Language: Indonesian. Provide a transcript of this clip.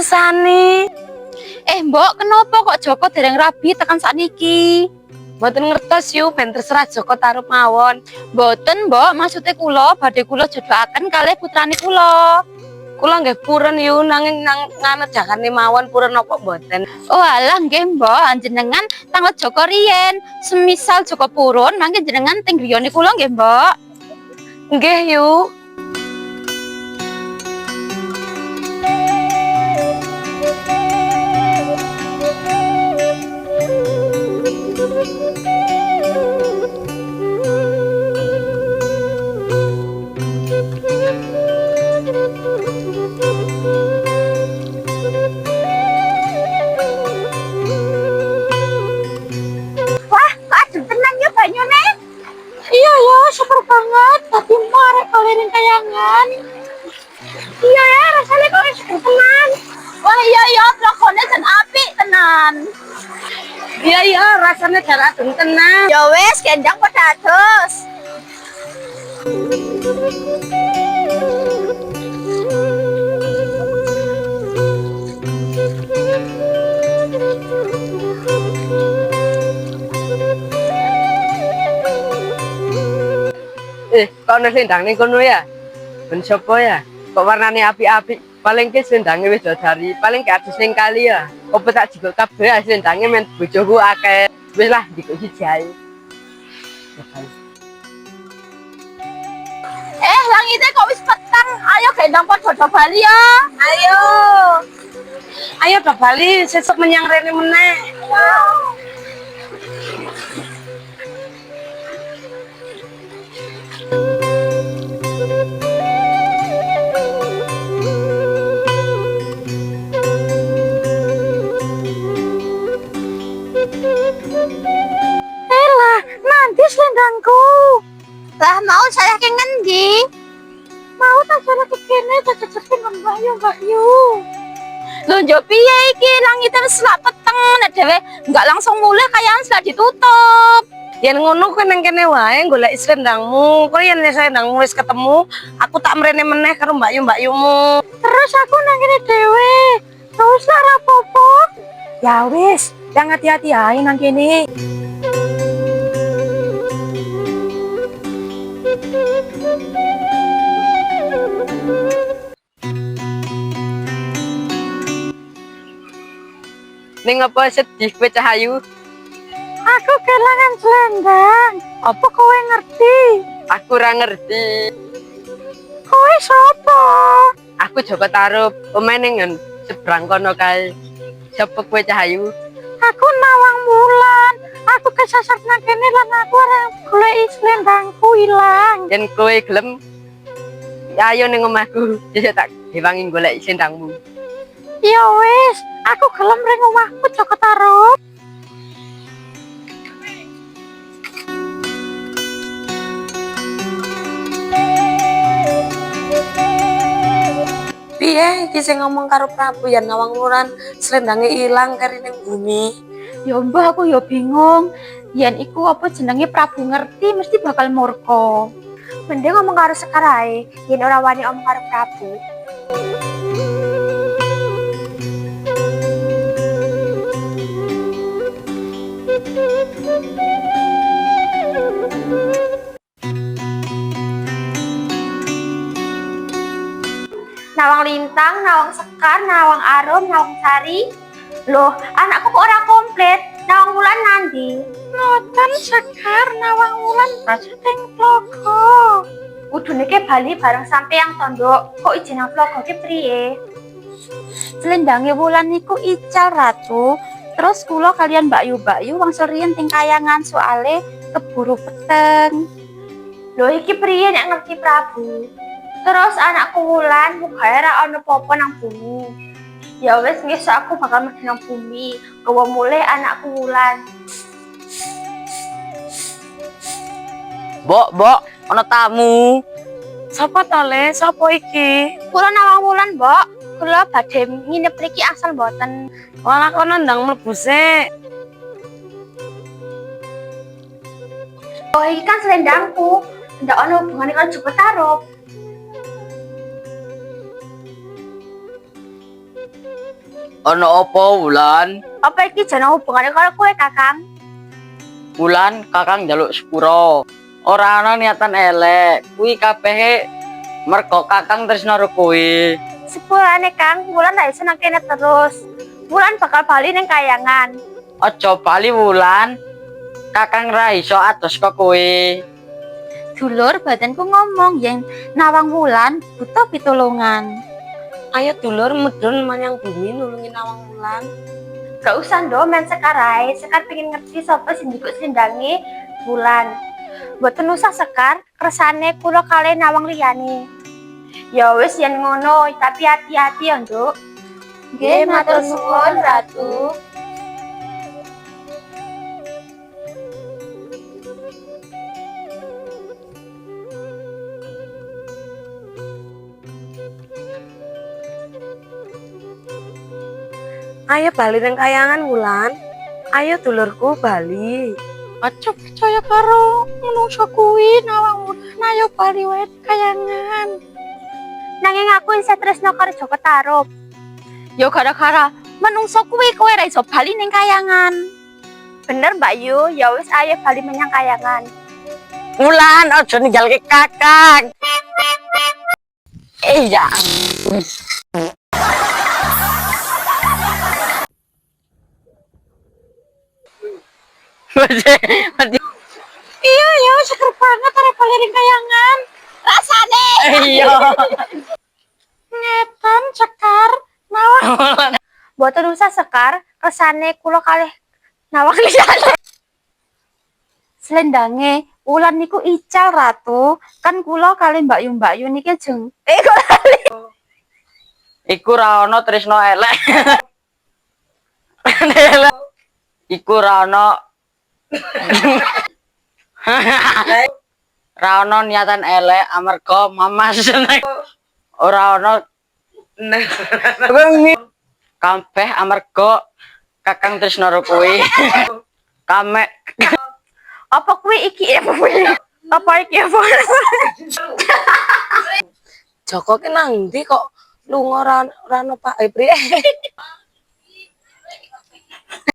Sani. Mbok, kenapa kok Joko dereng rabi tekan sakniki? Mboten ngertos yu, ben terserah Joko tarup mawon. Mboten, Mbok, maksude kula badhe kula jodohaken kalih putrane kula. Kula nggih purun yu, nanging nganet jakane mawon purun napa mboten. Oh alah nggih, Mbok, jenengan tanglet Joko riyen. Semisal Joko purun, mangke jenengan teng griyane kula nggih, Mbok. Nggih yu. Wah, kok adem tenan ya banyune? Iya ya, super banget. Tapi marek kalian kayangan. Iya ya, rasanya kok super tenan. Wah iya ya, pelakonnya jan apik tenan. Iya ya, rasanya jan adem tenan. Ya wes, gendang padha adus. Kok ana sendang ning kono ya? Ben sapa ya? Kok warnane apik-apik? Paling ke sendange wis dari, paling ke adus ning kali ya. Apa tak jikok kabeh sendange men bojoku akeh. Wis lah jikok siji ae. Langitnya kok wis petang. Ayo gendang padha bali ya. Ayo. Ayo do bali sesuk menyang rene meneh. Elah, nanti selendangku. Lah mau saya ke ngendi? Mau tak sana ke kene tak cecekin Mbak Yu. Lho njo piye iki langitnya wis lak peteng nek dhewe enggak langsung mulih kayak sudah ditutup. Yen ngono kowe nang kene wae golek selendangmu. Kowe yen selendangmu wis ketemu, aku tak mrene meneh karo Mbak Yumu. Terus aku nang kene dhewe. Terus ora apa-apa. Ya wis, yang hati-hati ae nang kene. Ning apa sedih kowe Cahayu? Aku kelangan selendang. Apa kowe ngerti? Aku ora ngerti. Kowe sapa? Aku Joko Tarup, pemain ning seberang kono kae. Sapa kowe Cahayu? Aku Nawang Wulan. Aku kesasar nang kene lan aku ora golek selendangku ilang. Yen kowe gelem, ya ayo ning omahku. Sesuk tak diwangi golek selendangmu. Ya wis, aku gelem ring omahku Joko Tarup. Piye iki sing ngomong karo Prabu yen Nawang Wulan selendange ilang kari ning bumi? Ya mbah aku ya bingung. Yen iku apa jenenge Prabu ngerti mesti bakal murka. Mending ngomong karo Sekar ae, yen ora wani omong karo Prabu. Nawang Lintang, Nawang Sekar, Nawang Arum, Nawang Sari. Loh, anakku kok ora komplit. Nawang Wulan nanti. Ngoten Sekar, Nawang Wulan pas teng tlogo. Kudune ke bali bareng sampe yang tondok. Kok izin nang tlogo ki priye? Selendange Wulan niku ical Ratu. Terus kula kalian Mbak Yu wangsul riyen teng kayangan soale keburu peteng. Loh iki priye nek ngerti Prabu? Terus anakku Wulan mugae ra ono apa-apa nang bumi. Ya wis ngesuk aku bakal mlebu nang bumi. Gawa mulih anakku Wulan. Mbok, ana tamu. Sapa to Le? Sapa iki? Kula Nawang Wulan, Mbok. Kula badhe nginep mriki asal mboten. Malah kono ndang mlebu sik. Oh, iki kan selendangku. Ndak ono hubungane karo Joko Tarup. Ono opo Wulan? Apa iki jane hubungane karo kowe, Kakang? Wulan kakang njaluk sepuro. Ora ana niatan elek. Kuwi kabeh mergo kakang tresno karo kowe. Sepurane Kang, Wulan ra iso nang kene terus. Wulan bakal bali ning kayangan. Aja bali Wulan. Kakang ra iso ados kok kowe. Dulur, badanku ngomong yen Nawang Wulan butuh pitulungan. Ayo dulur medun manyang bumi nulungi Nawang Wulan. Gak usah ndo men Sekar ae. Sekar pengen ngerti sapa sing njikuk sendange Wulan. Mboten usah Sekar, kersane kula kalih Nawang liyane. Ya wis yen ngono, tapi hati-hati ya, Nduk. Nggih, matur suwun, Ratu. Ayo bali nang kayangan Wulan. Ayo dulurku bali. Aja percaya karo menungso kuwi, Nawang Wulan ayo bali wae kayangan. Nanging aku isih tresno karo Joko Tarub. Ya gara-gara menungso kuwi kowe ra iso bali ning kayangan. Bener Mbak Yu, ya wis ayo bali menyang kayangan. Wulan aja ninggalke kakang. Ya. Iya ya, seger banget arep bali ning kayangan. Rasane. Iya. Ngeten Sekar, Nawang. Mboten usah Sekar, kesane kula kalih Nawang liyane. Slendange Wulan niku ical Ratu, kan kula kalih Mbak Yu niki jeng. Iku ra ono tresno elek. Iku ra ono ra ono niatan elek amarga mamas. Ora ono kabeh amarga kakang tresno karo kowe. Kamek Apa kuwi iki ya kuwi? Apa iki ya? Joko ki nang ndi kok lunga ra ono Pak priye?